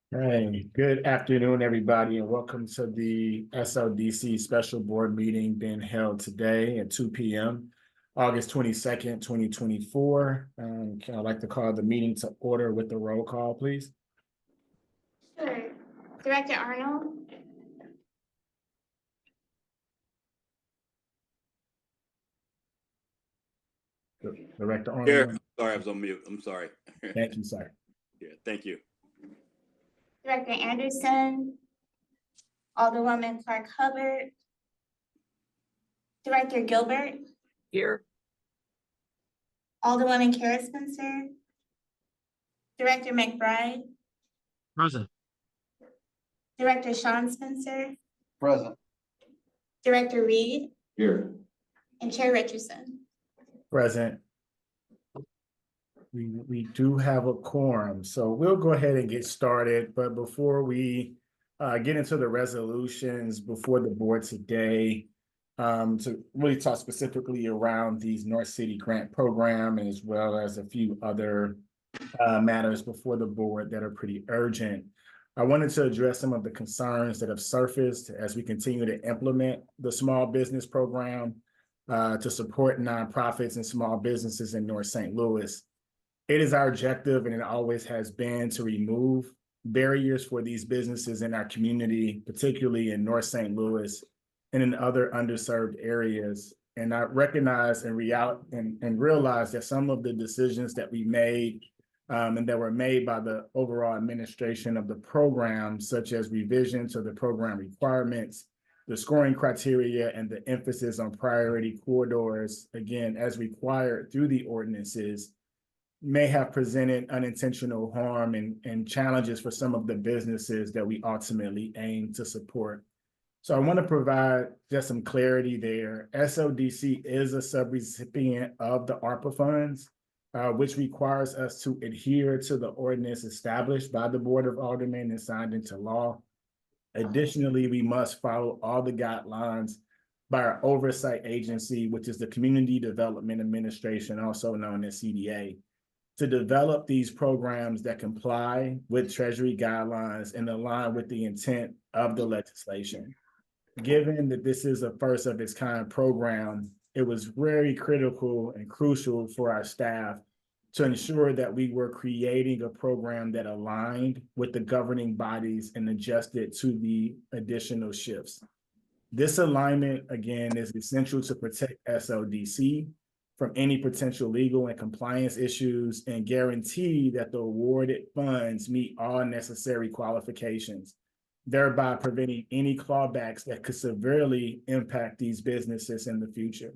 Hey, good afternoon, everybody, and welcome to the SLDC special board meeting being held today at 2 p.m., August 22nd, 2024. Can I like to call the meeting to order with the roll call, please? Sure. Director Arnold, Director Here, Arnold. I'm sorry, I was on mute. I'm sorry. Thank you, sir. Yeah, thank you. Director Anderson, Alderwoman Clark Hubbard, Director Gilbert, Here. Alderwoman Kara Spencer, Director McBride, Present. Director Sean Spencer, Present. Director Reed, Here. and Chair Richardson. Present. We do have a quorum, so we'll go ahead and get started. But before we get into the resolutions before the board today, to really talk specifically around these North City grant program, as well as a few other matters before the board that are pretty urgent. I wanted to address some of the concerns that have surfaced as we continue to implement the small business program to support nonprofits and small businesses in North St. Louis. It is our objective, and it always has been, to remove barriers for these businesses in our community, particularly in North St. Louis and in other underserved areas. And I recognize and realize that some of the decisions that we made and that were made by the overall administration of the program, such as revision to the program requirements, the scoring criteria, and the emphasis on priority corridors, again, as required through the ordinances, may have presented unintentional harm and challenges for some of the businesses that we ultimately aim to support. So I want to provide just some clarity there. SLDC is a subrecipient of the ARPA funds, which requires us to adhere to the ordinance established by the Board of Aldermen and signed into law. Additionally, we must follow all the guidelines by our oversight agency, which is the Community Development Administration, also known as CDA, to develop these programs that comply with Treasury guidelines and align with the intent of the legislation. Given that this is a first of its kind program, it was very critical and crucial for our staff to ensure that we were creating a program that aligned with the governing bodies and adjusted to the additional shifts. This alignment, again, is essential to protect SLDC from any potential legal and compliance issues and guarantee that the awarded funds meet all necessary qualifications, thereby preventing any clawbacks that could severely impact these businesses in the future.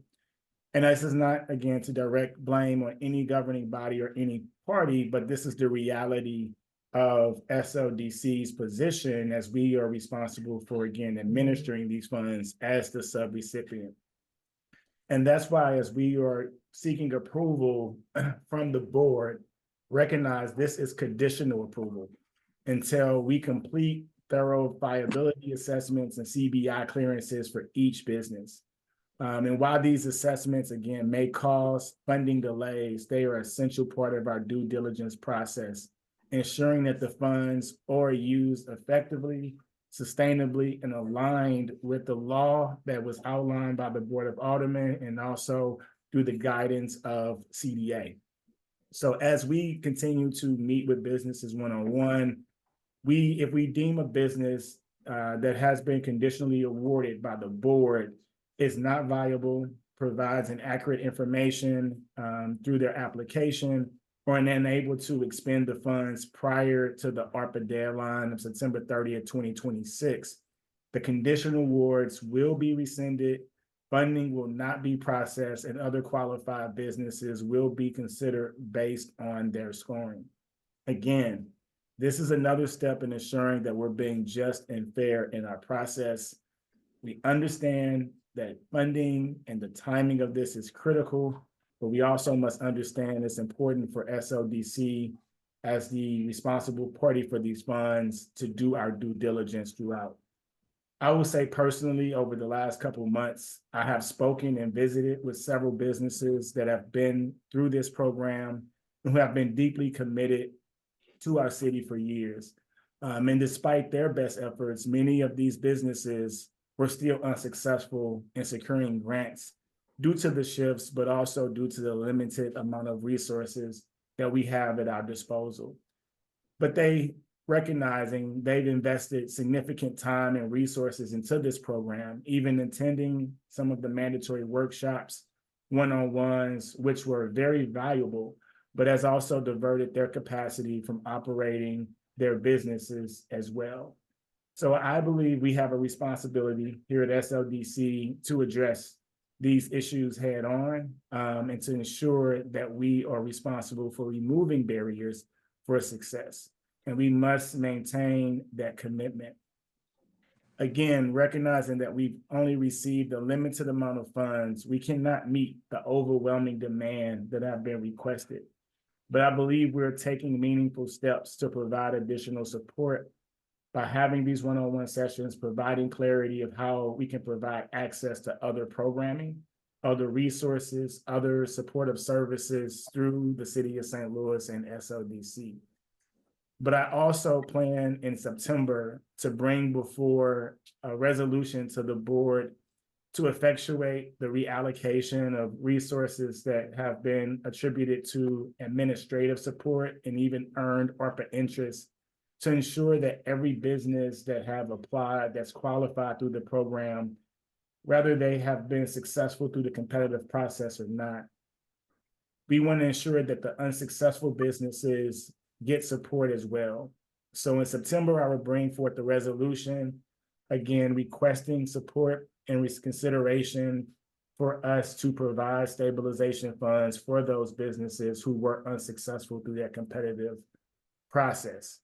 And this is not, again, to direct blame on any governing body or any party, but this is the reality of SLDC's position, as we are responsible for, again, administering these funds as the subrecipient. And that's why, as we are seeking approval from the board, recognize this is conditional approval until we complete thorough viability assessments and CBI clearances for each business. And while these assessments, again, may cause funding delays, they are an essential part of our due diligence process, ensuring that the funds are used effectively, sustainably, and aligned with the law that was outlined by the Board of Aldermen and also through the guidance of CDA. So as we continue to meet with businesses one-on-one, if we deem a business that has been conditionally awarded by the board is not viable, provides inaccurate information through their application, or unable to expend the funds prior to the ARPA deadline of September 30th, 2026, the conditional awards will be rescinded, funding will not be processed, and other qualified businesses will be considered based on their scoring. Again, this is another step in ensuring that we're being just and fair in our process. We understand that funding and the timing of this is critical, but we also must understand it's important for SLDC as the responsible party for these funds to do our due diligence throughout. I will say personally, over the last couple of months, I have spoken and visited with several businesses that have been through this program and who have been deeply committed to our city for years. And despite their best efforts, many of these businesses were still unsuccessful in securing grants due to the shifts, but also due to the limited amount of resources that we have at our disposal. But they recognizing they've invested significant time and resources into this program, even attending some of the mandatory workshops, one-on-ones, which were very valuable, but has also diverted their capacity from operating their businesses as well. So I believe we have a responsibility here at SLDC to address these issues head on, and to ensure that we are responsible for removing barriers for success. And we must maintain that commitment. Again, recognizing that we've only received a limited amount of funds, we cannot meet the overwhelming demand that have been requested. But I believe we're taking meaningful steps to provide additional support by having these one-on-one sessions, providing clarity of how we can provide access to other programming, other resources, other supportive services through the City of St. Louis and SLDC. But I also plan in September to bring before a resolution to the board to effectuate the reallocation of resources that have been attributed to administrative support and even earned ARPA interest, to ensure that every business that have applied that's qualified through the program, whether they have been successful through the competitive process or not, we want to ensure that the unsuccessful businesses get support as well. So in September, I will bring forth the resolution, again, requesting support and consideration for us to provide stabilization funds for those businesses who were unsuccessful through that competitive process.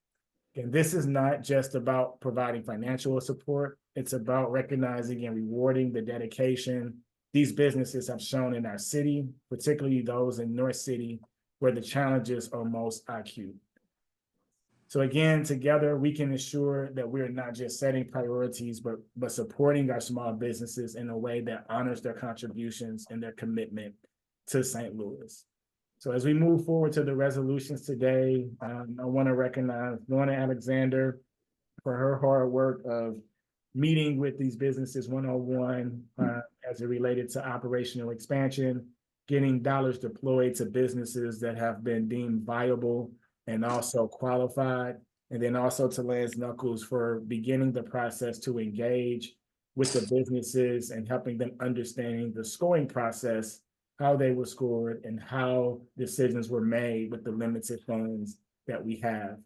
And this is not just about providing financial support, it's about recognizing and rewarding the dedication these businesses have shown in our city, particularly those in North City, where the challenges are most acute. So again, together, we can ensure that we're not just setting priorities, but supporting our small businesses in a way that honors their contributions and their commitment to St. Louis. So as we move forward to the resolutions today, I want to recognize Lorna Alexander for her hard work of meeting with these businesses one-on-one as it related to operational expansion, getting dollars deployed to businesses that have been deemed viable and also qualified, and then also to Lance Knuckles for beginning the process to engage with the businesses and helping them understanding the scoring process, how they were scored, and how decisions were made with the limited funds that we have.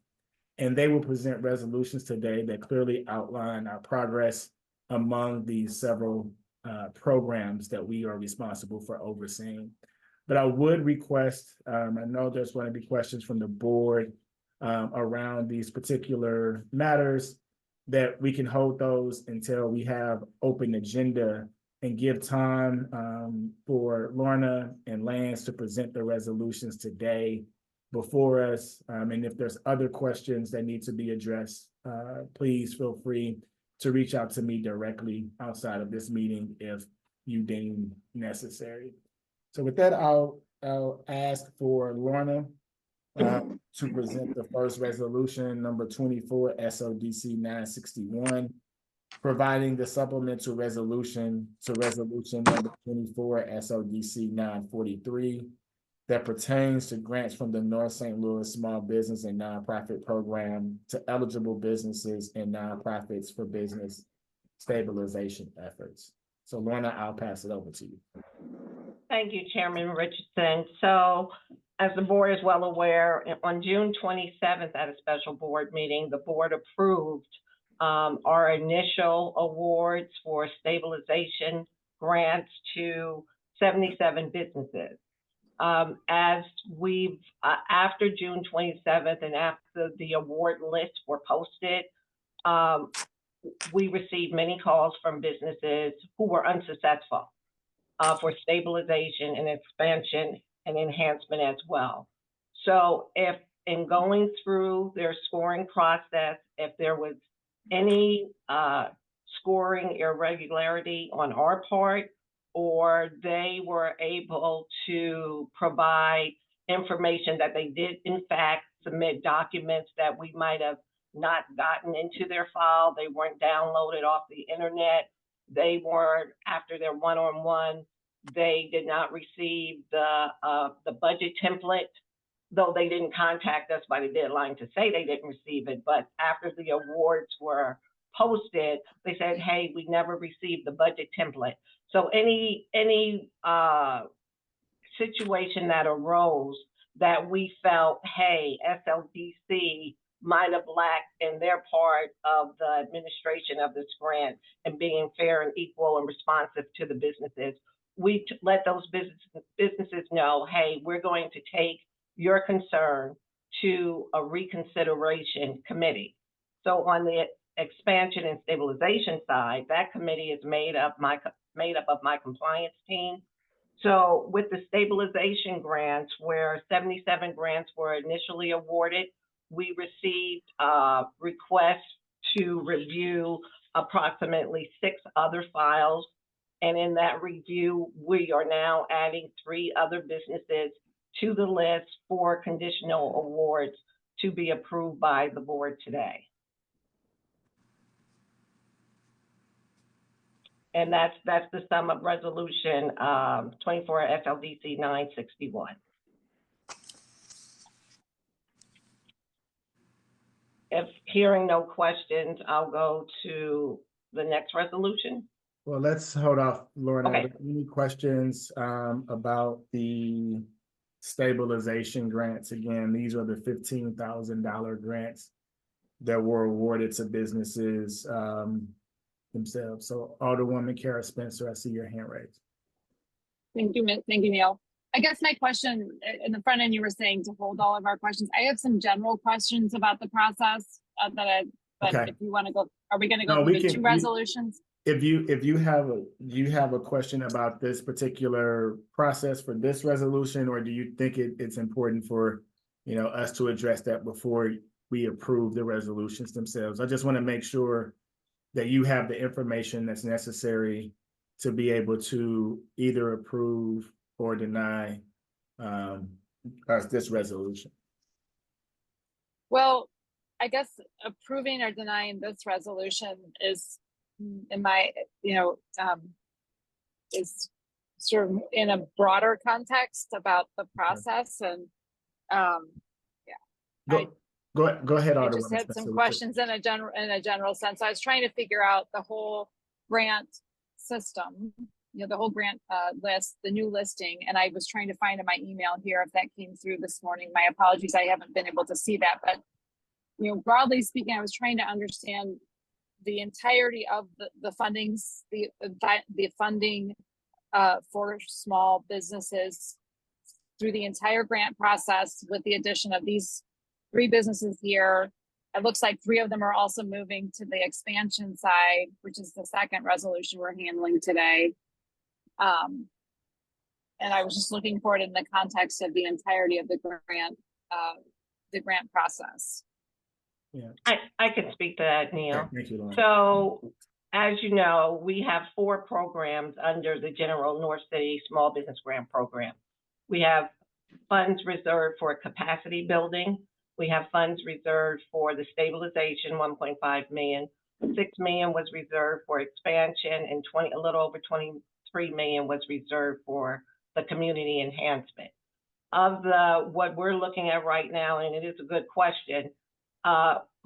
And they will present resolutions today that clearly outline our progress among these several programs that we are responsible for overseeing. But I would request, I know there's going to be questions from the board around these particular matters, that we can hold those until we have open agenda and give time for Lorna and Lance to present the resolutions today before us. And if there's other questions that need to be addressed, please feel free to reach out to me directly outside of this meeting if you deem necessary. So with that, I'll ask for Lorna to present the first resolution, number 24, SLDC 961, providing the supplemental resolution to resolution number 24, SLDC 943, that pertains to grants from the North St. Louis Small Business and Nonprofit Program to eligible businesses and nonprofits for business stabilization efforts. So Lorna, I'll pass it over to you. Thank you, Chairman Richardson. So as the board is well aware, on June 27th at a special board meeting, the board approved our initial awards for stabilization grants to 77 businesses. As we've, after June 27th and after the award lists were posted, we received many calls from businesses who were unsuccessful for stabilization and expansion and enhancement as well. So if in going through their scoring process, if there was any scoring irregularity on our part, or they were able to provide information that they did in fact submit documents that we might have not gotten into their file. They weren't downloaded off the internet. They weren't, after their one-on-one, they did not receive the budget template, though they didn't contact us by the deadline to say they didn't receive it. But after the awards were posted, they said, hey, we never received the budget template. So any situation that arose that we felt, hey, SLDC might have lacked in their part of the administration of this grant and being fair and equal and responsive to the businesses, we let those businesses know, hey, we're going to take your concern to a reconsideration committee. So on the expansion and stabilization side, that committee is made up of my compliance team. So with the stabilization grants, where 77 grants were initially awarded, we received requests to review approximately 6 other files. And in that review, we are now adding 3 other businesses to the list for conditional awards to be approved by the board today. And that's the sum of resolution 24 SLDC 961. If hearing no questions, I'll go to the next resolution. Well, let's hold off, Lorna. Okay. Are there any questions about the stabilization grants? Again, these are the $15,000 grants that were awarded to businesses themselves. So Alderwoman Kara Spencer, I see your hand raised. Thank you, Neil. I guess my question in the front end, you were saying to hold all of our questions. I have some general questions about the process but Okay. if you want to go, are we going to go No, through we the can- 2 resolutions? If you have a question about this particular process for this resolution, or do you think it's important for us to address that before we approve the resolutions themselves? I just want to make sure that you have the information that's necessary to be able to either approve or deny this resolution. Well, I guess approving or denying this resolution is, in my, is sort of in a broader context about the process. And Go ahead, I Alderwoman just had Spencer, some with questions in a general sense. I was trying to figure out the whole grant system, the whole grant list, the new listing, and I was trying to find in my email here if that came through this morning. My apologies, I haven't been able to see that, but broadly speaking, I was trying to understand the entirety of the fundings, the funding for small businesses through the entire grant process, with the addition of these 3 businesses here. It looks like 3 of them are also moving to the expansion side, which is the second resolution we're handling today. And I was just looking for it in the context of the entirety of the grant process. Yeah. I can speak to that, Neil. Okay, thank you, Lorna. So, as you know, we have 4 programs under the General North City Small Business Grant Program. We have funds reserved for capacity building. We have funds reserved for the stabilization, 1.5 million. 6 million was reserved for expansion, and a little over 23 million was reserved for the community enhancement. Of what we're looking at right now, and it is a good question,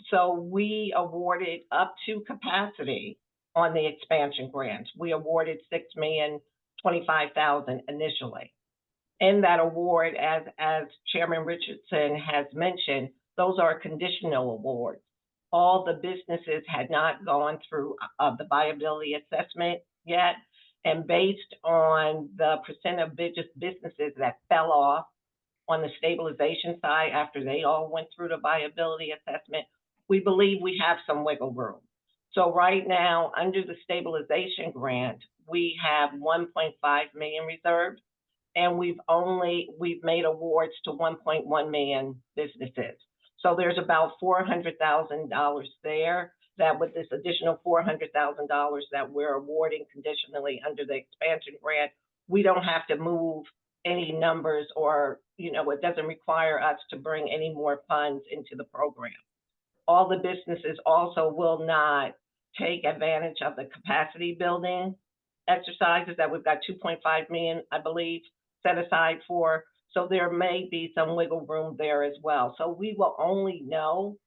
so we awarded up to capacity on the expansion grants. We awarded $6,025,000 initially. In that award, as Chairman Richardson has mentioned, those are conditional awards. All the businesses had not gone through the viability assessment yet, and based on the percent of businesses that fell off on the stabilization side after they all went through the viability assessment, we believe we have some wiggle room. So right now, under the stabilization grant, we have 1.5 million reserved, and we've made awards to 1.1 million businesses. So there's about $400,000 there, that with this additional $400,000 that we're awarding conditionally under the expansion grant, we don't have to move any numbers, or it doesn't require us to bring any more funds into the program. all the businesses also will not take advantage of the capacity building exercises that we've got 2.5 million, I believe, set aside for. So there may be some wiggle room there as well. So we will only know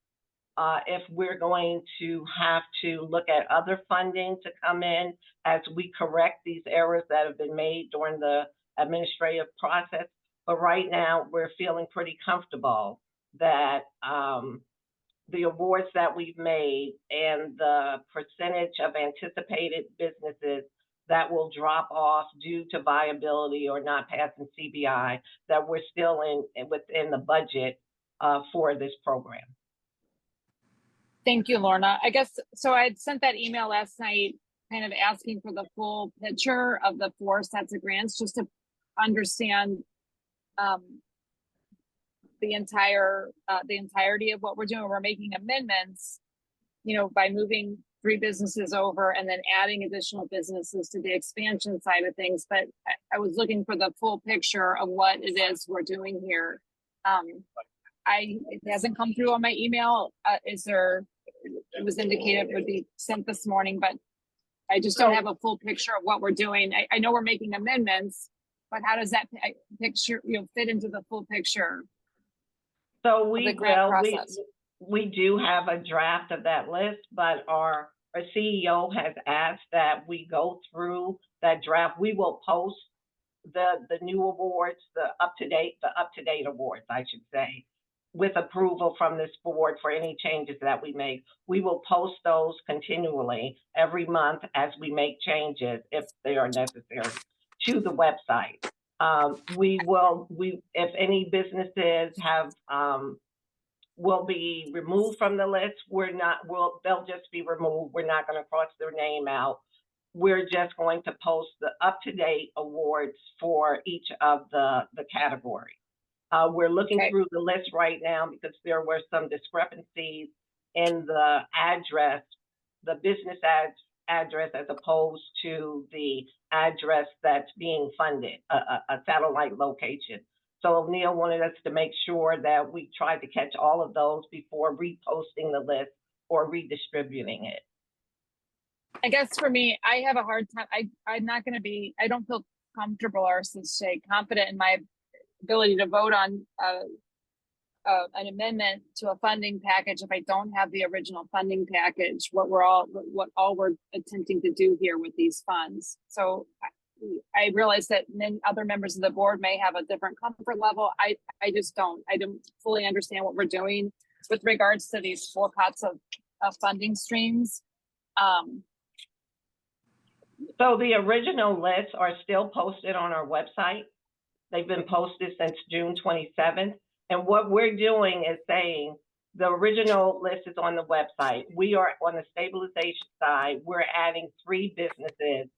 if we're going to have to look at other funding to come in as we correct these errors that have been made during the administrative process. But right now, we're feeling pretty comfortable that the awards that we've made and the percentage of anticipated businesses that will drop off due to viability or not passing CBI, that we're still within the budget for this program. Thank you, Lorna. I guess, so I had sent that email last night, kind of asking for the full picture of the 4 sets of grants, just to understand the entirety of what we're doing. We're making amendments, by moving 3 businesses over and then adding additional businesses to the expansion side of things. But I was looking for the full picture of what it is we're doing here. It hasn't come through on my email. It was indicated it would be sent this morning, but I just don't have a full picture of what we're doing. I know we're making amendments, but how does that picture, fit into the full picture? So the grant process? We do have a draft of that list, but our CEO has asked that we go through that draft. We will post the new awards, the up to date awards, I should say, with approval from this board for any changes that we make. We will post those continually every month as we make changes if they are necessary to the website. If any businesses have will be removed from the list, they'll just be removed. We're not going to cross their name out. We're just going to post the up-to-date awards for each of the categories. We're looking through the list right now because there were some discrepancies in the address, the business address, as opposed to the address that's being funded, a satellite location. So Neil wanted us to make sure that we tried to catch all of those before reposting the list or redistributing it. I guess for me, I have a hard time. I'm not going to be, I don't feel comfortable or say confident in my ability to vote on an amendment to a funding package if I don't have the original funding package, what all we're attempting to do here with these funds. So I realize that many other members of the board may have a different comfort level. I just don't. I don't fully understand what we're doing with regards to these 4 pots of funding streams. So the original lists are still posted on our website. They've been posted since June 27th. And what we're doing is saying the original list is on the website. We are on the stabilization side. We're adding 3 businesses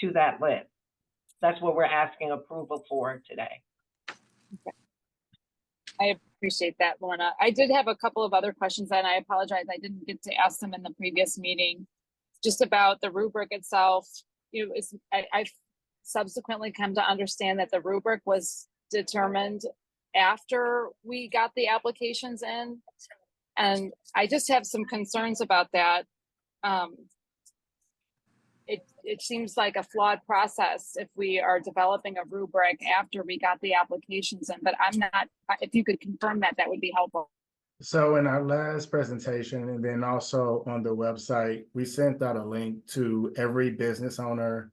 to that list. That's what we're asking approval for today. Okay. I appreciate that, Lorna. I did have a couple of other questions, and I apologize I didn't get to ask them in the previous meeting. Just about the rubric itself. I've subsequently come to understand that the rubric was determined after we got the applications in, and I just have some concerns about that. It seems like a flawed process if we are developing a rubric after we got the applications in, but I'm not, if you could confirm that, that would be helpful. So in our last presentation, and then also on the website, we sent out a link to every business owner.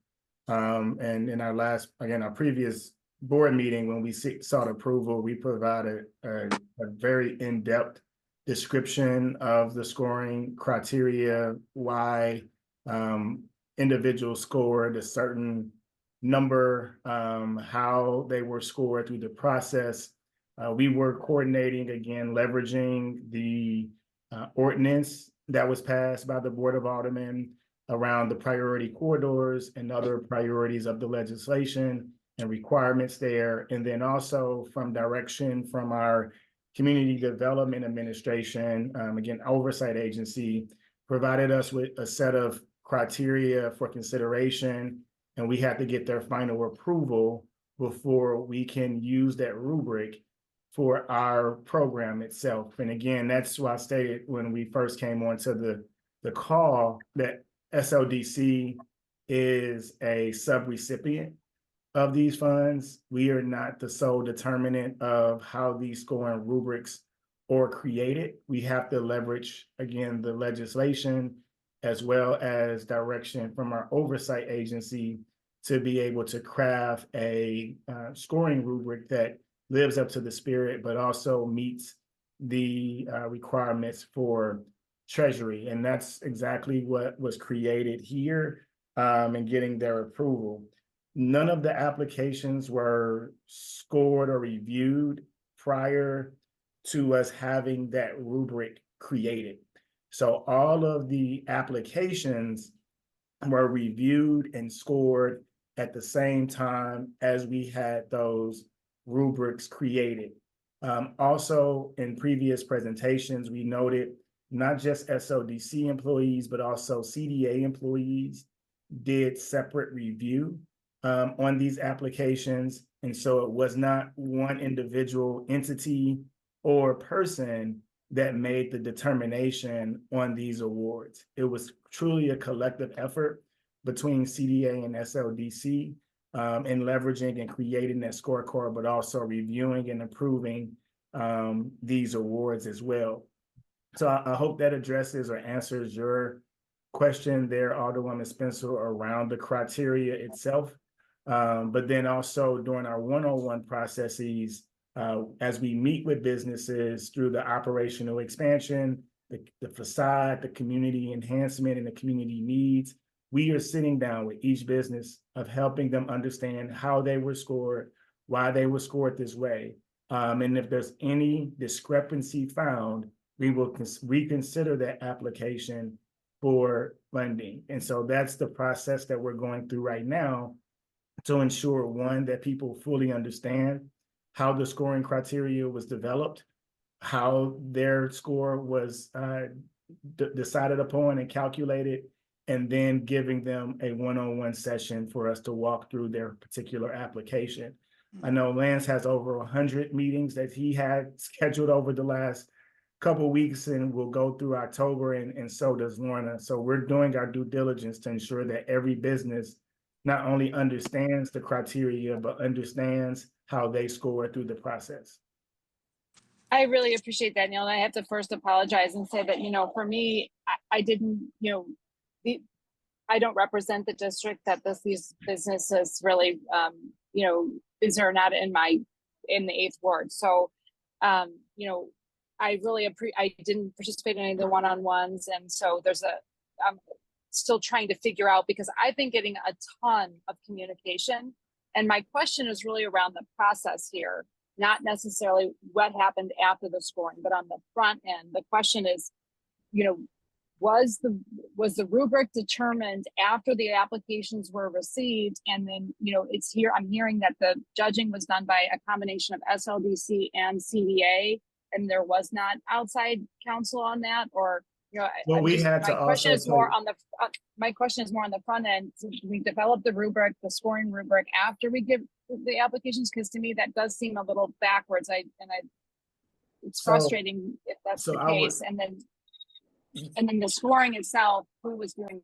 And in our previous board meeting, when we sought approval, we provided a very in-depth description of the scoring criteria, why individuals scored a certain number, how they were scored through the process. We were coordinating, again, leveraging the ordinance that was passed by the Board of Aldermen around the priority corridors and other priorities of the legislation and requirements there. And then also from direction from our Community Development Administration, again, oversight agency, provided us with a set of criteria for consideration, and we had to get their final approval before we can use that rubric for our program itself. And again, that's why I stated when we first came onto the call that SLDC is a subrecipient of these funds. We are not the sole determinant of how these scoring rubrics are created. We have to leverage, again, the legislation as well as direction from our oversight agency to be able to craft a scoring rubric that lives up to the spirit, but also meets the requirements for Treasury. And that's exactly what was created here and getting their approval. None of the applications were scored or reviewed prior to us having that rubric created. So all of the applications were reviewed and scored at the same time as we had those rubrics created. Also, in previous presentations, we noted not just SLDC employees, but also CDA employees did separate review on these applications. And so it was not one individual entity or person that made the determination on these awards. It was truly a collective effort between CDA and SLDC in leveraging and creating that scorecard, but also reviewing and approving these awards as well. So I hope that addresses or answers your question there, Alderwoman Spencer, around the criteria itself. But then also during our one-on-one processes, as we meet with businesses through the operational expansion, the facade, the community enhancement, and the community needs, we are sitting down with each business of helping them understand how they were scored, why they were scored this way. And if there's any discrepancy found, we will reconsider that application for funding. And so that's the process that we're going through right now to ensure, one, that people fully understand how the scoring criteria was developed, how their score was decided upon and calculated, and then giving them a one-on-one session for us to walk through their particular application. I know Lance has over 100 meetings that he had scheduled over the last couple of weeks, and we'll go through October, and so does Lorna. So we're doing our due diligence to ensure that every business not only understands the criteria, but understands how they score through the process. I really appreciate that, Neil. And I have to first apologize and say that, for me, I didn't, I don't represent the district that these businesses really, is or not in the 8th ward. So, I really I didn't participate in any of the one-on-ones. And so I'm still trying to figure out, because I've been getting a ton of communication. And my question is really around the process here, not necessarily what happened after the scoring, but on the front end. The question is, was the rubric determined after the applications were received? And then, I'm hearing that the judging was done by a combination of SLDC and CDA, and there was not outside counsel on that, or, Well, my question is more on the front end. We developed the rubric, the scoring rubric, after we give the applications, because to me that does seem a little backwards. It's frustrating if that's the case. And then the scoring itself, who was doing?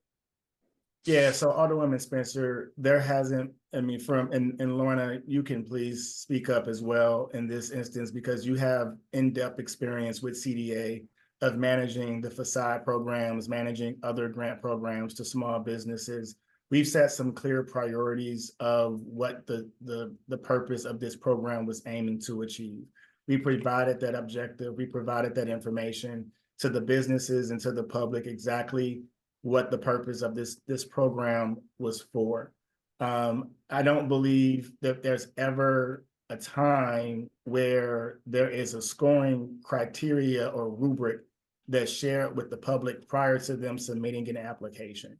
Yeah, so Alderwoman Spencer, there hasn't, and Lorna, you can please speak up as well in this instance, because you have in-depth experience with CDA of managing the facade programs, managing other grant programs to small businesses. We've set some clear priorities of what the purpose of this program was aiming to achieve. We provided that objective, we provided that information to the businesses and to the public, exactly what the purpose of this program was for. I don't believe that there's ever a time where there is a scoring criteria or rubric that's shared with the public prior to them submitting an application.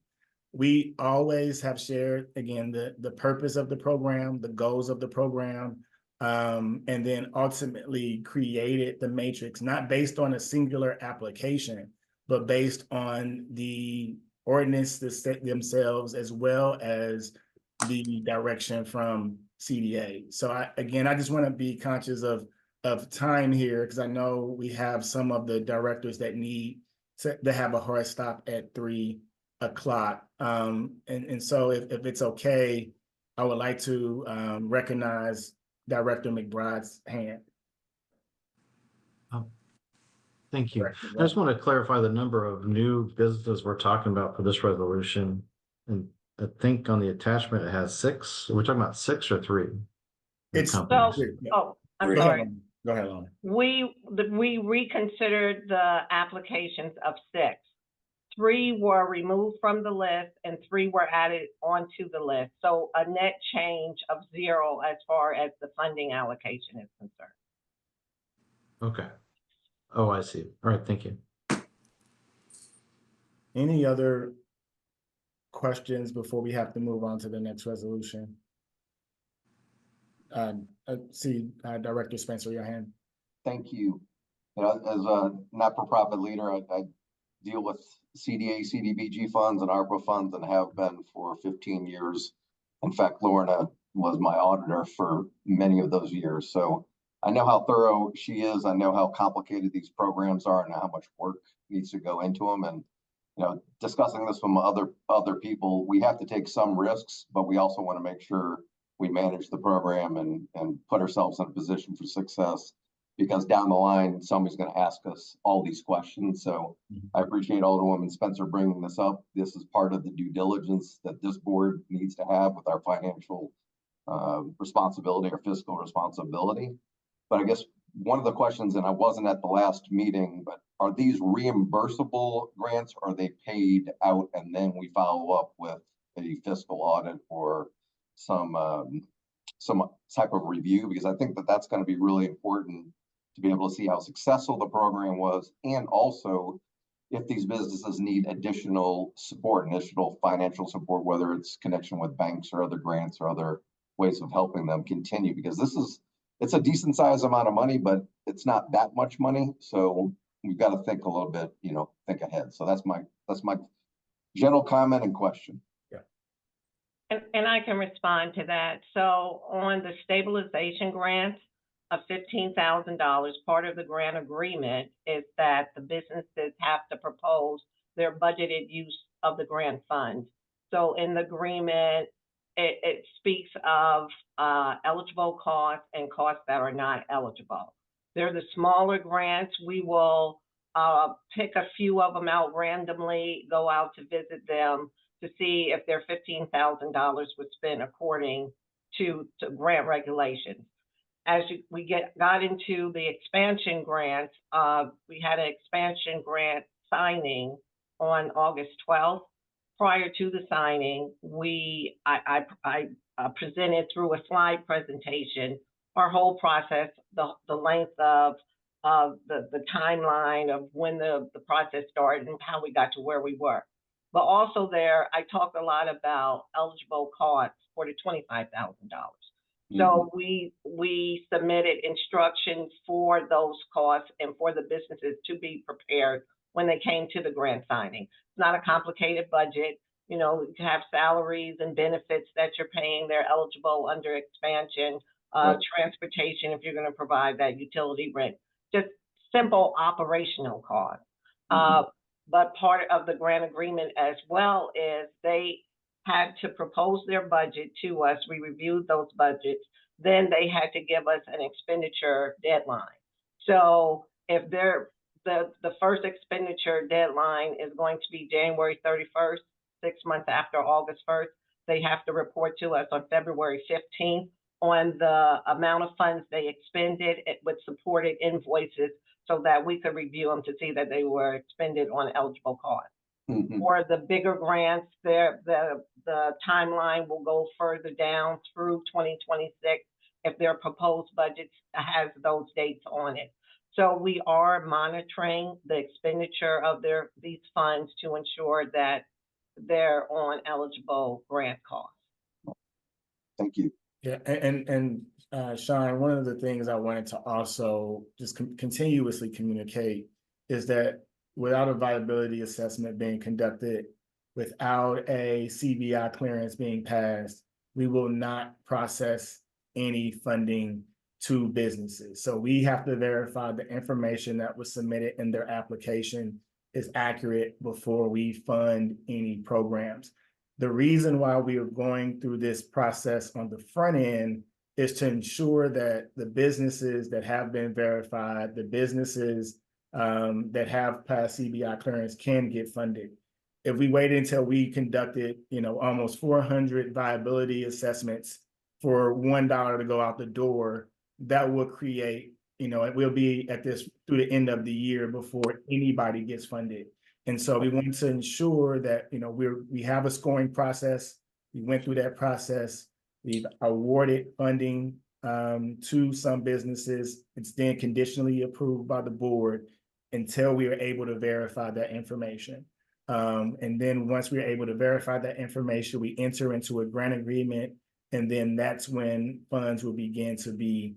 We always have shared, again, the purpose of the program, the goals of the program, and then ultimately created the matrix, not based on a singular application, but based on the ordinance themselves, as well as the direction from CDA. So I just want to be conscious of of time here, because I know we have some of the directors that need to have a hard stop at 3 o'clock. And so if it's okay, I would like to recognize Director McBride's hand. Thank you. Director I just want to clarify the number of new businesses we're talking about for this resolution. And I think on the attachment, it has 6. Are we talking about 6 or 3? It's Companies. Oh, I'm Go Go sorry. ahead, Go ahead, Lana. We reconsidered the applications of 6. 3 were removed from the list and 3 were added onto the list. So a net change of 0 as far as the funding allocation is concerned. Okay. Oh, I see. All right, thank you. Any other questions before we have to move on to the next resolution? I see Director Spencer, your hand. Thank you. You know, as a not-for-profit leader, I deal with CDA, CDBG funds and ARPA funds and have been for 15 years. In fact, Lorna was my auditor for many of those years. So I know how thorough she is. I know how complicated these programs are and how much work needs to go into them. And, you know, discussing this from other people, we have to take some risks, but we also want to make sure we manage the program and put ourselves in a position for success, because down the line, somebody's going to ask us all these questions. So I appreciate Alderwoman Spencer bringing this up. This is part of the due diligence that this board needs to have with our financial responsibility or fiscal responsibility. But I guess one of the questions, and I wasn't at the last meeting, but are these reimbursable grants? Or are they paid out and then we follow up with a fiscal audit or some type of review? Because I think that that's going to be really important to be able to see how successful the program was, and also if these businesses need additional support, additional financial support, whether it's connection with banks or other grants or other ways of helping them continue. Because it's a decent sized amount of money, but it's not that much money. So we've got to think a little bit, you know, think ahead. So that's my general comment and question. And I can respond to that. So on the stabilization grant of $15,000, part of the grant agreement is that the businesses have to propose their budgeted use of the grant fund. So in the agreement, it speaks of eligible costs and costs that are not eligible. They're the smaller grants. We will pick a few of them out randomly, go out to visit them to see if their $15,000 was spent according to grant regulations. As we got into the expansion grant, we had an expansion grant signing on August 12th. Prior to the signing, I presented through a slide presentation our whole process, the length of the timeline of when the process started and how we got to where we were. But also there, I talked a lot about eligible costs for the $25,000. So we submitted instructions for those costs and for the businesses to be prepared when they came to the grant signing. It's not a complicated budget. You know, you have salaries and benefits that you're paying. They're eligible under expansion, transportation if you're going to provide that, utility rent, just simple operational costs. But part of the grant agreement as well is they had to propose their budget to us. We reviewed those budgets. Then they had to give us an expenditure deadline. So if the first expenditure deadline is going to be January 31st, 6 months after August 1st, they have to report to us on February 15th on the amount of funds they expended with supported invoices so that we could review them to see that they were expended on eligible costs. For the bigger grants, the timeline will go further down through 2026 if their proposed budgets has those dates on it. So we are monitoring the expenditure of these funds to ensure that they're on eligible grant costs. Thank you. Yeah, and Sean, one of the things I wanted to also just continuously communicate is that without a viability assessment being conducted, without a CBI clearance being passed, we will not process any funding to businesses. So we have to verify the information that was submitted in their application is accurate before we fund any programs. The reason why we are going through this process on the front end is to ensure that the businesses that have been verified, the businesses that have passed CBI clearance can get funded. If we waited until we conducted, almost 400 viability assessments for $1 to go out the door, that will create, it will be at this through the end of the year before anybody gets funded. And so we want to ensure that, we have a scoring process. We went through that process. We've awarded funding to some businesses. It's then conditionally approved by the board until we are able to verify that information. And then once we're able to verify that information, we enter into a grant agreement, and then that's when funds will begin to be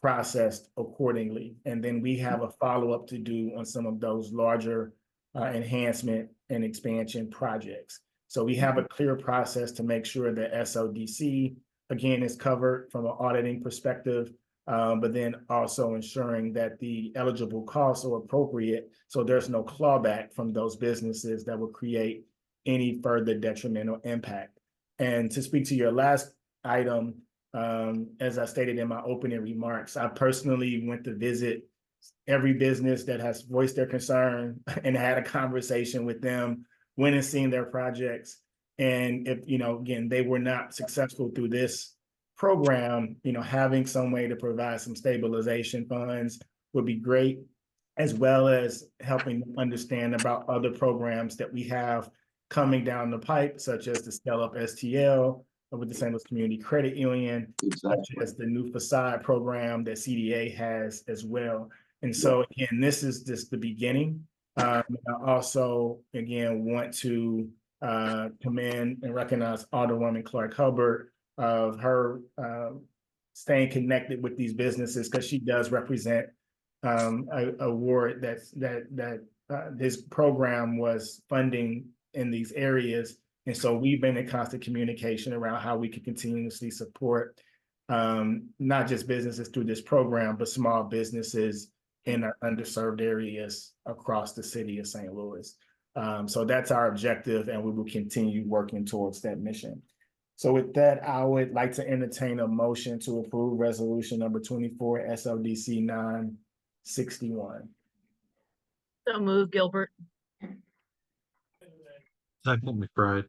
processed accordingly. And then we have a follow-up to do on some of those larger enhancement and expansion projects. So we have a clear process to make sure that SLDC, again, is covered from an auditing perspective, but then also ensuring that the eligible costs are appropriate, so there's no clawback from those businesses that will create any further detrimental impact. And to speak to your last item, as I stated in my opening remarks, I personally went to visit every business that has voiced their concern and had a conversation with them, went and seen their projects. And if, again, they were not successful through this program, having some way to provide some stabilization funds would be great, as well as helping them understand about other programs that we have coming down the pipe, such as the Scale Up STL with the St. Louis Community Credit Union, such as the new facade program that CDA has as well. And so again, this is just the beginning. I also, again, want to commend and recognize Alderwoman Clark Hubbard of her staying connected with these businesses, because she does represent a ward that this program was funding in these areas. And so we've been in constant communication around how we can continuously support not just businesses through this program, but small businesses in our underserved areas across the city of St. Louis. So that's our objective, and we will continue working towards that mission. So with that, I would like to entertain a motion to approve resolution number 24 SLDC 961. So move, Gilbert. Second, McBride.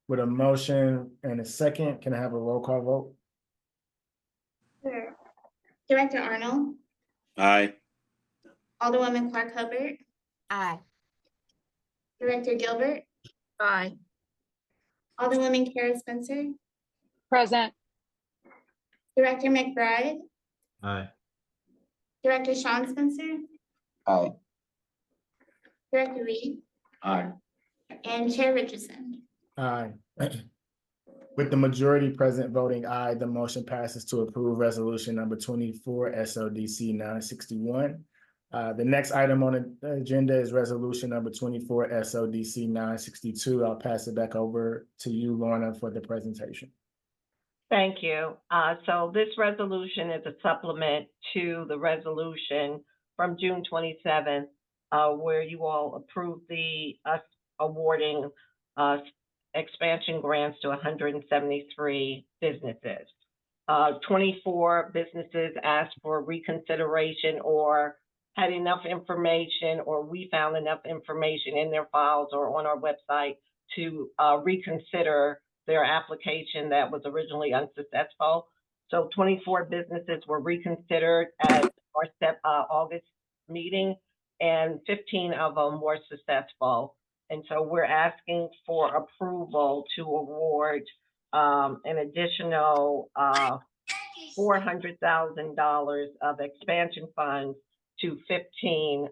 With a motion and a second, can I have a roll call vote? Sure. Director Arnold, Aye. Alderwoman Clark Hubbard, Aye. Director Gilbert, Aye. Alderwoman Kara Spencer, Present. Director McBride, Aye. Director Sean Spencer, Aye. Director Reed, Aye. and Chair Richardson. Aye. With the majority present voting aye, the motion passes to approve resolution number 24 SLDC 961. The next item on the agenda is resolution number 24 SLDC 962. I'll pass it back over to you, Lorna, for the presentation. Thank you. So this resolution is a supplement to the resolution from June 27th, where you all approved the awarding expansion grants to 173 businesses. 24 businesses asked for reconsideration or had enough information, or we found enough information in their files or on our website to reconsider their application that was originally unsuccessful. So 24 businesses were reconsidered at our August meeting, and 15 of them were successful. And so we're asking for approval to award an additional $400,000 of expansion funds to 15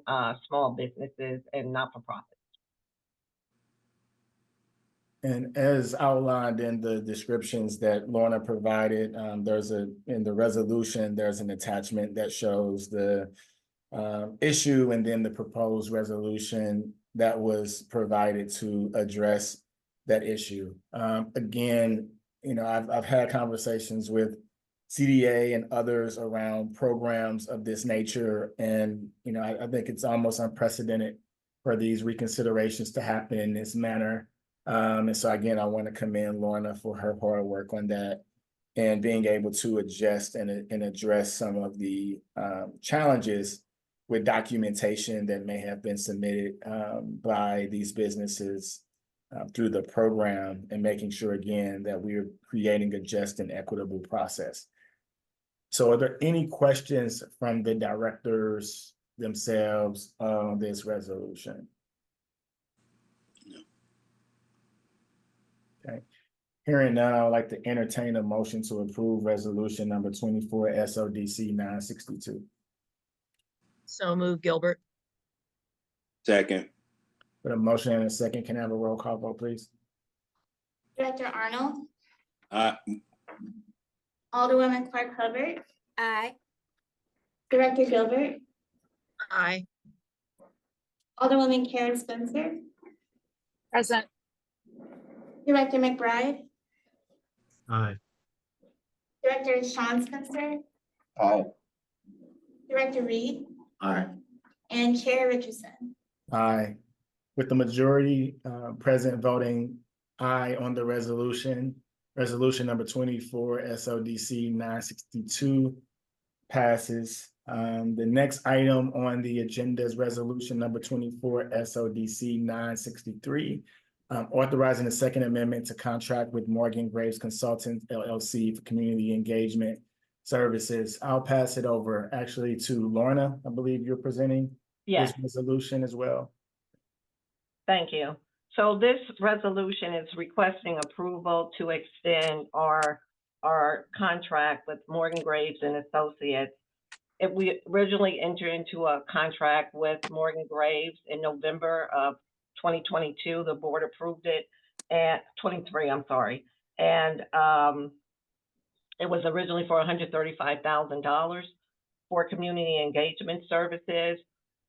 small businesses and not-for-profits. And as outlined in the descriptions that Lorna provided, in the resolution, there's an attachment that shows the issue and then the proposed resolution that was provided to address that issue. Again, I've had conversations with CDA and others around programs of this nature. And, I think it's almost unprecedented for these reconsiderations to happen in this manner. And so again, I want to commend Lorna for her hard work on that and being able to adjust and address some of the challenges with documentation that may have been submitted by these businesses through the program, and making sure again that we're creating a just and equitable process. So are there any questions from the directors themselves on this resolution? No. Okay. Hearing none, I would like to entertain a motion to approve resolution number 24 SLDC 962. So move Gilbert. Second. With a motion and a second, can I have a roll call vote, please? Director Arnold, Aye. Alderwoman Clark Hubbard, Aye. Director Gilbert, Aye. Alderwoman Karen Spencer, Present. Director McBride, Aye. Director Sean Spencer, Aye. Director Reed, Aye. and Chair Richardson. Aye. With the majority present voting aye on the resolution number 24 SLDC 962 passes. The next item on the agenda is resolution number 24 SLDC 963, authorizing the second amendment to contract with Morgan Graves Consultants LLC for community engagement services. I'll pass it over actually to Lorna. I believe you're presenting Yes. this resolution as well. Thank you. So this resolution is requesting approval to extend our contract with Morgan Graves and Associates. We originally entered into a contract with Morgan Graves in November of 2022. The board approved it at 23, I'm sorry. And it was originally for $135,000 for community engagement services.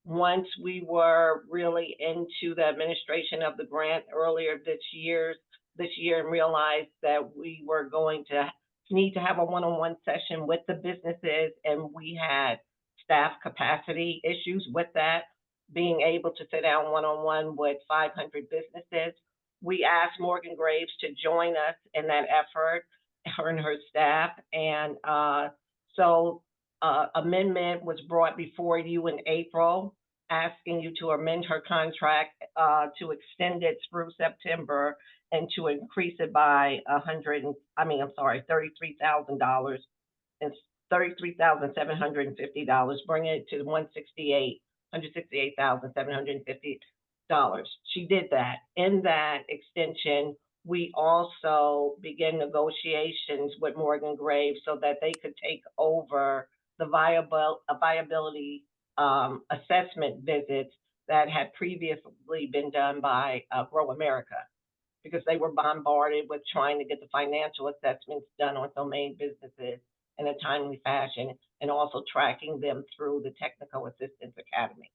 Once we were really into the administration of the grant earlier this year and realized that we were going to need to have a one-on-one session with the businesses, and we had staff capacity issues with that, being able to sit down one-on-one with 500 businesses. We asked Morgan Graves to join us in that effort, her and her staff. And so amendment was brought before you in April, asking you to amend her contract to extend it through September and to increase it by $33,000 and $33,750, bringing it to $168,750. She did that. In that extension, we also began negotiations with Morgan Graves so that they could take over the viability assessment visits that had previously been done by Grow America, because they were bombarded with trying to get the financial assessments done on so many businesses in a timely fashion, and also tracking them through the Technical Assistance Academy.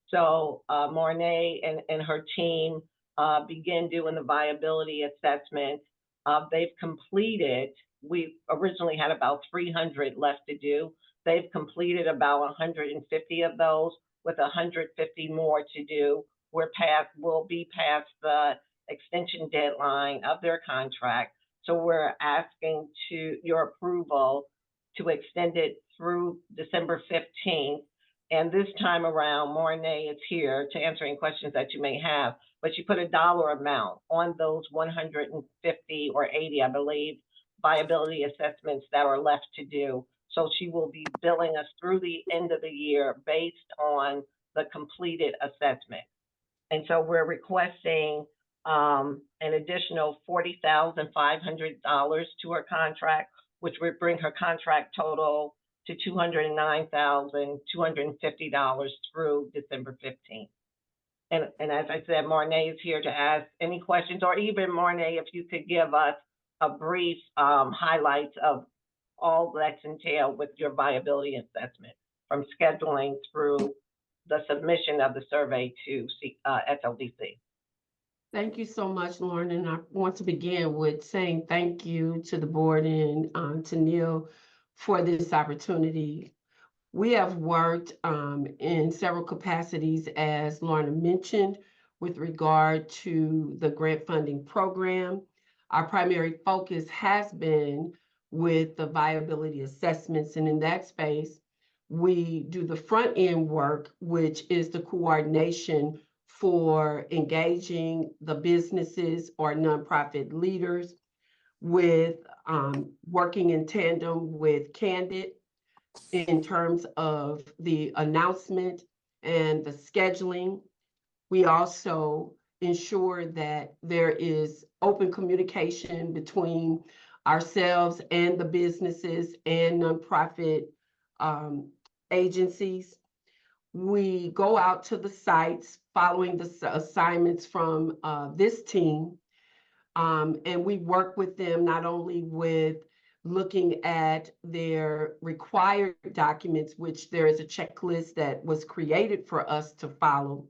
So Marnay and her team began doing the viability assessment. They've completed, we originally had about 300 left to do. They've completed about 150 of those, with 150 more to do. We'll be past the extension deadline of their contract. So we're asking your approval to extend it through December 15th. And this time around, Marnay is here to answer any questions that you may have, but she put a dollar amount on those 150 or 80, I believe, viability assessments that are left to do. So she will be billing us through the end of the year based on the completed assessment. And so we're requesting an additional $40,500 to her contract, which would bring her contract total to $209,250 through December 15th. And as I said, Marnay is here to ask any questions, or even Marnay, if you could give us a brief highlights of all that's entailed with your viability assessment, from scheduling through the submission of the survey to SLDC. Thank you so much, Lauren. And I want to begin with saying thank you to the board and to Neil for this opportunity. We have worked in several capacities, as Lorna mentioned, with regard to the grant funding program. Our primary focus has been with the viability assessments, and in that space, we do the front end work, which is the coordination for engaging the businesses or nonprofit leaders with working in tandem with Candid in terms of the announcement and the scheduling. We also ensure that there is open communication between ourselves and the businesses and nonprofit agencies. We go out to the sites following the assignments from this team, and we work with them not only with looking at their required documents, which there is a checklist that was created for us to follow.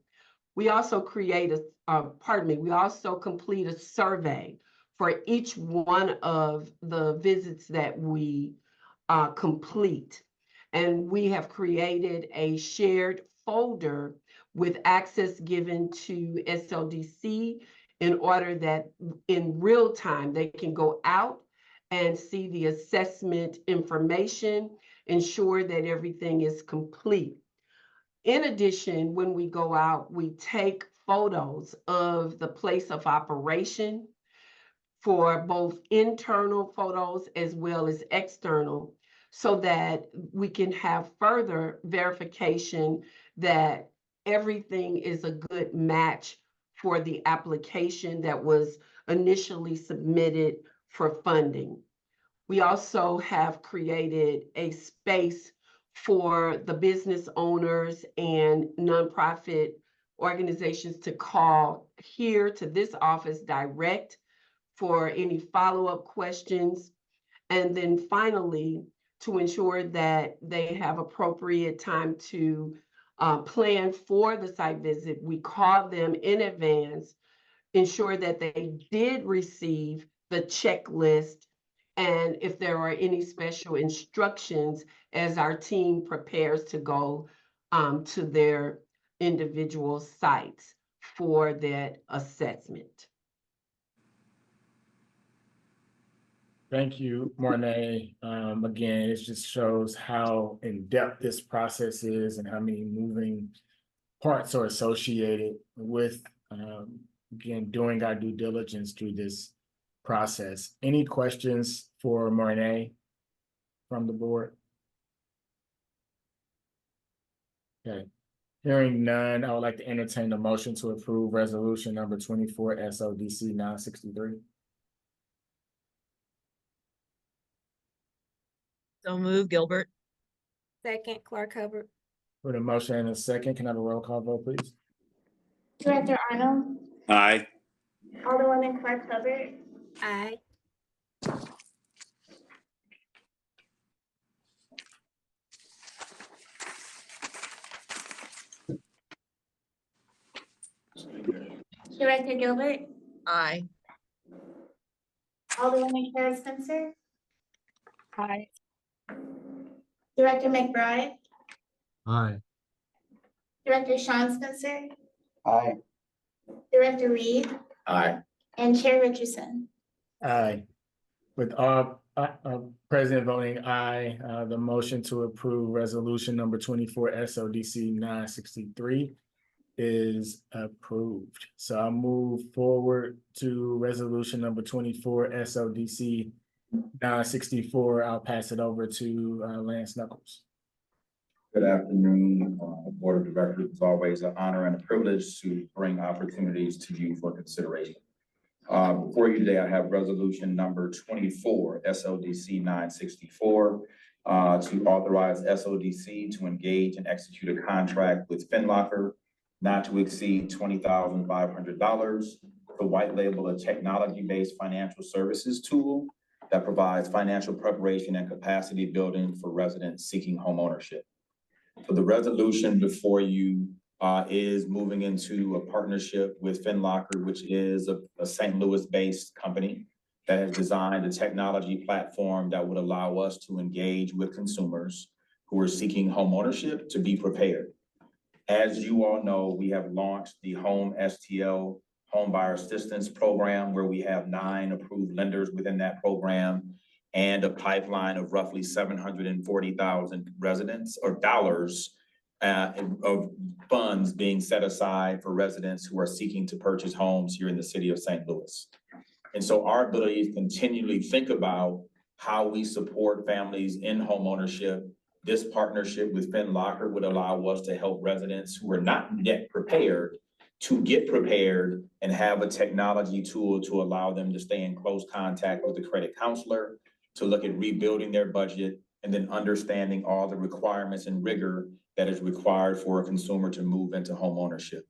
We also create we also complete a survey for each one of the visits that we complete. And we have created a shared folder with access given to SLDC in order that in real time, they can go out and see the assessment information, ensure that everything is complete. In addition, when we go out, we take photos of the place of operation for both internal photos as well as external, so that we can have further verification that everything is a good match for the application that was initially submitted for funding. We also have created a space for the business owners and nonprofit organizations to call here to this office direct for any follow-up questions. And then finally, to ensure that they have appropriate time to plan for the site visit, we call them in advance, ensure that they did receive the checklist, and if there are any special instructions as our team prepares to go to their individual sites for that assessment. Thank you, Mornay. Again, it just shows how in-depth this process is and how many moving parts are associated with, again, doing our due diligence through this process. Any questions for Mornay from the board? Okay, hearing none, I would like to entertain a motion to approve resolution number 24 SLDC 963. So move Gilbert. Second, Clark Hubbard. With a motion and a second, can I have a roll call vote, please? Director Arnold, Aye. Alderwoman Clark Hubbard, Aye. Director Gilbert, Aye. Alderwoman Kara Spencer, Aye. Director McBride, Aye. Director Sean Spencer, Aye. Director Reed, Aye. and Chair Richardson. Aye. With all President voting aye, the motion to approve resolution number 24 SLDC 963 is approved. So I'll move forward to resolution number 24 SLDC 964. I'll pass it over to Lance Knuckles. Good afternoon, Board of Directors. It's always an honor and a privilege to bring opportunities to you for consideration. Before you today, I have resolution number 24 SLDC 964 to authorize SLDC to engage and execute a contract with FinLocker not to exceed $20,500 to white label a technology-based financial services tool that provides financial preparation and capacity building for residents seeking home ownership. So the resolution before you is moving into a partnership with FinLocker, which is a St. Louis-based company. that has designed a technology platform that would allow us to engage with consumers who are seeking homeownership to be prepared. As you all know, we have launched the Home STL Home Buyer Assistance Program, where we have 9 approved lenders within that program and a pipeline of roughly 740,000 residents or dollars of funds being set aside for residents who are seeking to purchase homes here in the city of St. Louis. And so our ability to continually think about how we support families in homeownership. This partnership with FinLocker would allow us to help residents who are not yet prepared to get prepared and have a technology tool to allow them to stay in close contact with the credit counselor, to look at rebuilding their budget, and then understanding all the requirements and rigor that is required for a consumer to move into homeownership.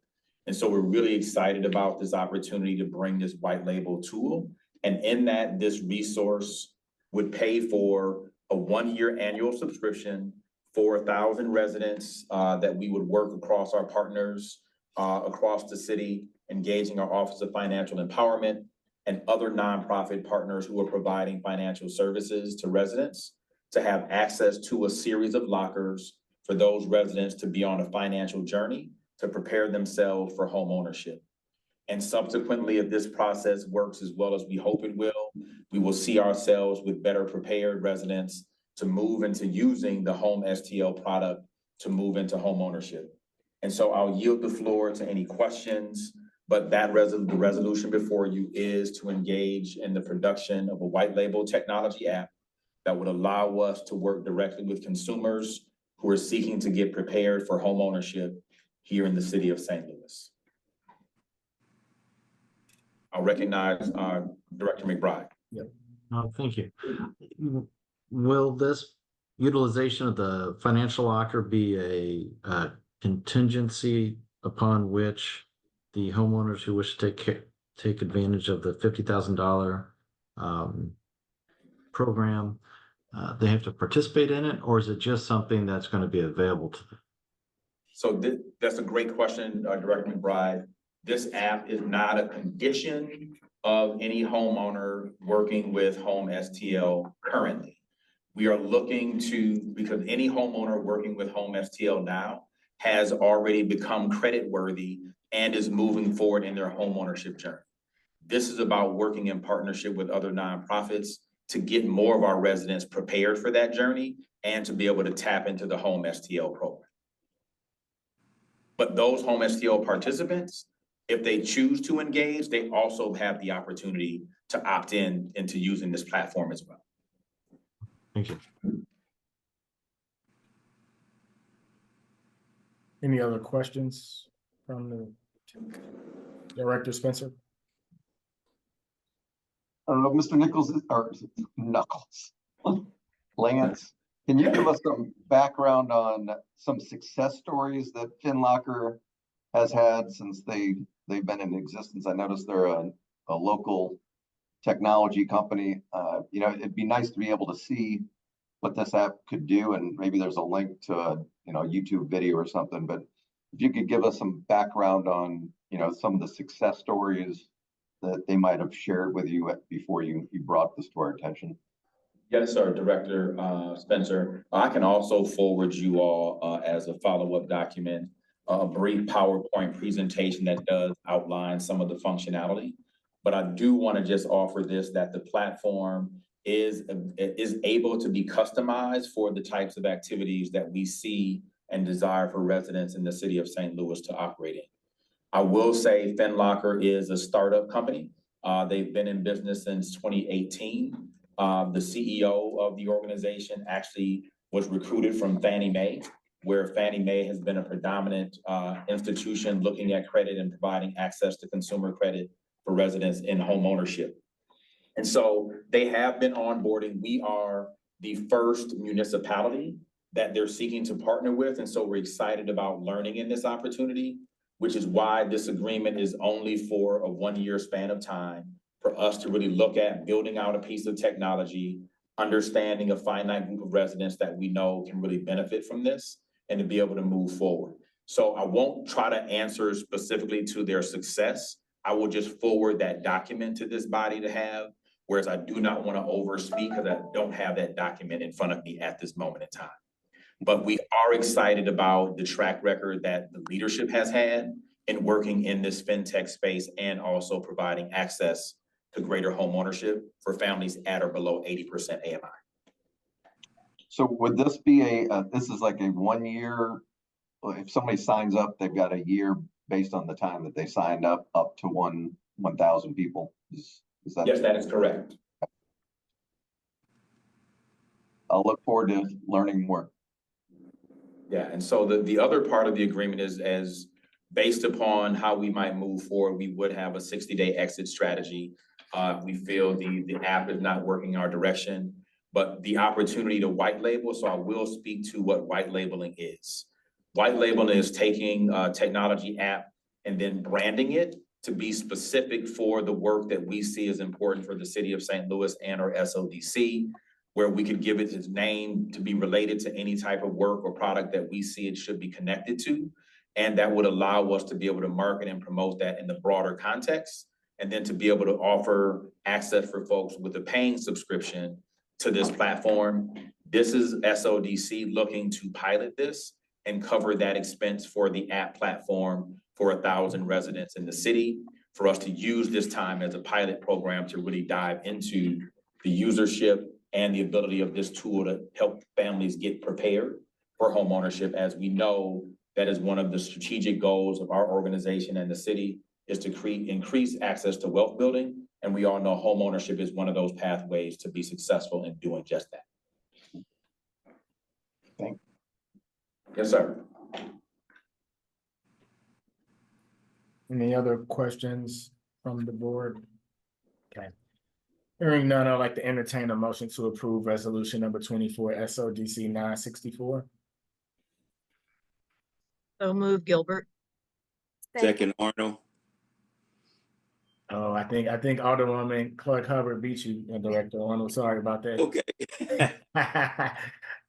And so we're really excited about this opportunity to bring this white label tool. And in that, this resource would pay for a 1-year annual subscription for 1,000 residents that we would work across our partners across the city, engaging our Office of Financial Empowerment and other nonprofit partners who are providing financial services to residents to have access to a series of lockers for those residents to be on a financial journey to prepare themselves for home ownership. And subsequently, if this process works as well as we hope it will, we will see ourselves with better prepared residents to move into using the Home STL product to move into home ownership. And so I'll yield the floor to any questions, but that the resolution before you is to engage in the production of a white label technology app that would allow us to work directly with consumers who are seeking to get prepared for home ownership here in the city of St. Louis. I'll recognize Director McBride. Thank you. Will this utilization of the financial locker be a contingency upon which the homeowners who wish to take advantage of the $50,000 program, they have to participate in it, or is it just something that's going to be available to them? So that's a great question, Director McBride. This app is not a condition of any homeowner working with Home STL currently. We are looking to, because any homeowner working with Home STL now has already become credit worthy and is moving forward in their homeownership journey. This is about working in partnership with other nonprofits to get more of our residents prepared for that journey and to be able to tap into the Home STL program. But those Home STL participants, if they choose to engage, they also have the opportunity to opt in into using this platform as well. Thank you. Any other questions from the Director Spencer? Mr. Nichols, or Knuckles, Lance, can you give us some background on some success stories that FinLocker has had since they've been in existence? I noticed they're a local technology company. You know, it'd be nice to be able to see what this app could do, and maybe there's a link to a YouTube video or something. But if you could give us some background on some of the success stories that they might have shared with you before you brought this to our attention. Yes, sir, Director Spencer. I can also forward you all as a follow-up document a brief PowerPoint presentation that does outline some of the functionality. But I do want to just offer this, that the platform is able to be customized for the types of activities that we see and desire for residents in the city of St. Louis to operate in. I will say FinLocker is a startup company. They've been in business since 2018. The CEO of the organization actually was recruited from Fannie Mae, where Fannie Mae has been a predominant institution looking at credit and providing access to consumer credit for residents in home ownership. And so they have been onboarding. We are the first municipality that they're seeking to partner with. And so we're excited about learning in this opportunity, which is why this agreement is only for a 1-year span of time for us to really look at building out a piece of technology, understanding a finite group of residents that we know can really benefit from this, and to be able to move forward. So I won't try to answer specifically to their success. I will just forward that document to this body to have. whereas I do not want to overspeak because I don't have that document in front of me at this moment in time. But we are excited about the track record that the leadership has had in working in this fintech space and also providing access to greater homeownership for families at or below 80% AMI. So would this be this is like a 1 year, if somebody signs up, they've got a year based on the time that they signed up to 1,000 people? Is that? Yes, that is correct. I'll look forward to learning more. Yeah, and so the other part of the agreement is as based upon how we might move forward, we would have a 60-day exit strategy. We feel the app is not working our direction, but the opportunity to white label. So I will speak to what white labeling is. White labeling is taking a technology app and then branding it to be specific for the work that we see as important for the city of St. Louis and or SLDC, where we could give it its name to be related to any type of work or product that we see it should be connected to. And that would allow us to be able to market and promote that in the broader context, and then to be able to offer access for folks with a paying subscription to this platform. This is SLDC looking to pilot this and cover that expense for the app platform for 1,000 residents in the city, for us to use this time as a pilot program to really dive into the usership and the ability of this tool to help families get prepared for homeownership. As we know, that is one of the strategic goals of our organization and the city, is to increase access to wealth building. And we all know homeownership is one of those pathways to be successful in doing just that. Thank you. Yes, sir. Any other questions from the board? Okay. Hearing none, I'd like to entertain a motion to approve resolution number 24 SLDC 964. So move Gilbert. Second, Arnold. Oh, I think Alderwoman Clark Hubbard beat you, Director Arnold. Sorry about that. Okay.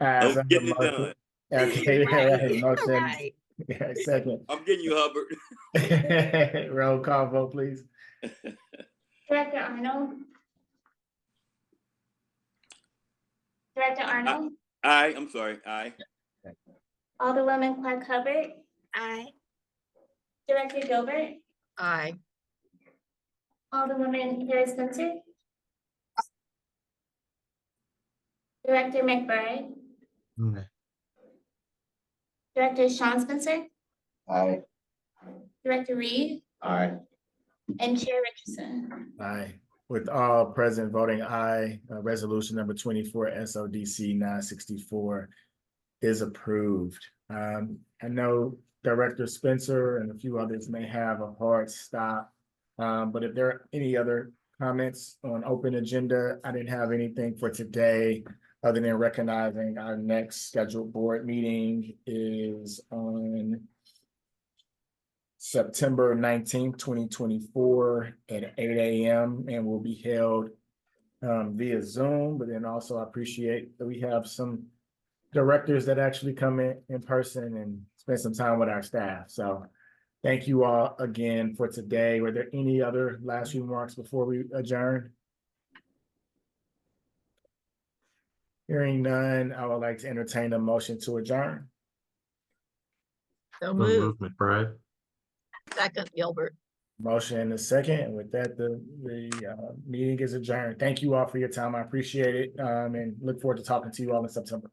So I'm getting it done. Okay, Right. motion. Right. Yeah, second. I'm getting you, Hubbard. Roll call vote, please. Director Arnold? Director Arnold? Aye, I'm sorry, aye. Alderwoman Clark Hubbard? Aye. Director Gilbert? Aye. Alderwoman Harris Spencer? Director McBride? Okay. Director Sean Spencer? Aye. Director Reed? Aye. And Chair Richardson? Aye. With all present voting aye, resolution number 24 SODC 964 is approved. I know Director Spencer and a few others may have a hard stop. But if there are any other comments on open agenda, I didn't have anything for today other than recognizing our next scheduled board meeting is on September 19th, 2024 at 8 a.m. and will be held via Zoom. But then also I appreciate that we have some directors that actually come in person and spend some time with our staff. So thank you all again for today. Were there any other last remarks before we adjourn? Hearing none, I would like to entertain a motion to adjourn. So So move. move, McBride. Second Gilbert. Motion and a second. And with that, the meeting is adjourned. Thank you all for your time. I appreciate it. And look forward to talking to you all in September.